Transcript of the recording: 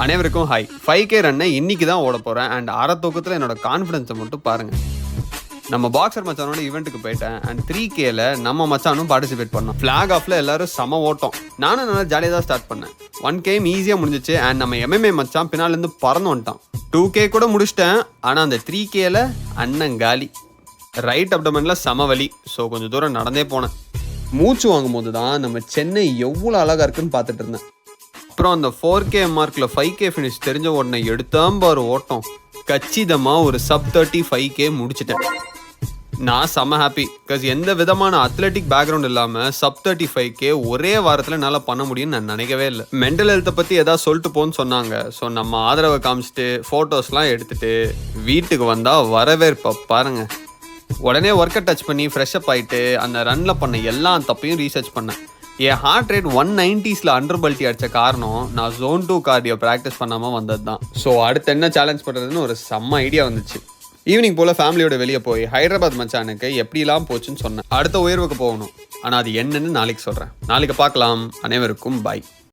அனைவருக்கும் hi. 5K ரன்னை இன்னைக்கு தான் ஓட போகிறேன். அண்ட் அரை தூக்கத்தில் என்னோட கான்ஃபிடென்ஸை மட்டும் பாருங்கள். நம்ம பாக்ஸர் மச்சானோட ஈவெண்ட்டுக்கு போயிட்டேன். அண்ட் 3Kல நம்ம மச்சானும் பார்ட்டிசிபேட் பண்ணோம். ஃப்ளாக் ஆஃபில் எல்லாரும் செம ஓட்டம். நானும் நல்லா ஜாலியாக தான் ஸ்டார்ட் பண்ணேன். 1K ஈஸியாக முடிஞ்சிச்சு. அண்ட் நம்ம MMA மச்சான் பின்னாலேருந்து பறந்து வந்துட்டான். 2K கூட முடிச்சிட்டேன். ஆனால் அந்த 3Kல அண்ணன் காலி. ரைட் அப்டமனில் செம வலி. ஸோ கொஞ்சம் தூரம் நடந்தே போனேன். மூச்சு வாங்கும்போது தான் நம்ம சென்னை எவ்வளோ அழகாக இருக்குன்னு பார்த்துட்டு இருந்தேன். அப்புறம் அந்த 4K மார்க்கில் 5K ஃபினிஷ் தெரிஞ்ச உடனே எடுத்தாம்பாரு ஓட்டம். கச்சிதமாக ஒரு sub-30 5K முடிச்சிட்டேன். நான் செம்ம ஹாப்பி. பிகாஸ் எந்த விதமான அத்லெட்டிக் பேக்ரவுண்ட் இல்லாமல் sub-30 5K ஒரே வாரத்தில் என்னால் பண்ண முடியும்னு நான் நினைக்கவே இல்லை. மென்டல் ஹெல்த்தை பற்றி எதாவது சொல்லிட்டு போன்னு சொன்னாங்க. ஸோ நம்ம ஆதரவை காமிச்சிட்டு ஃபோட்டோஸ்லாம் எடுத்துகிட்டு வீட்டுக்கு வந்தால் வரவேற்பை பாருங்கள். உடனே ஒர்க்கை டச் பண்ணி ஃப்ரெஷ்அப் ஆகிட்டு அந்த ரன்னில் பண்ண எல்லா தப்பையும் ரீசர்ச் பண்ணேன். என் ஹார்ட் ரேட் 190ஸில் அண்டர் பல்ட்டி அடித்த காரணம் நான் Zone 2 கார்டியோ ப்ராக்டிஸ் பண்ணாமல் வந்தது தான். ஸோ அடுத்து என்ன சேலஞ்ச் பண்ணுறதுன்னு ஒரு செம்ம ஐடியா வந்துச்சு. ஈவினிங் போல் ஃபேமிலியோட வெளியே போய் ஹைதராபாத் மச்சானுக்கு எப்படிலாம் போச்சுன்னு சொன்னேன். அடுத்த உயர்வுக்கு போகணும். ஆனால் அது என்னன்னு நாளைக்கு சொல்கிறேன். நாளைக்கு பார்க்கலாம். அனைவருக்கும் பாய்.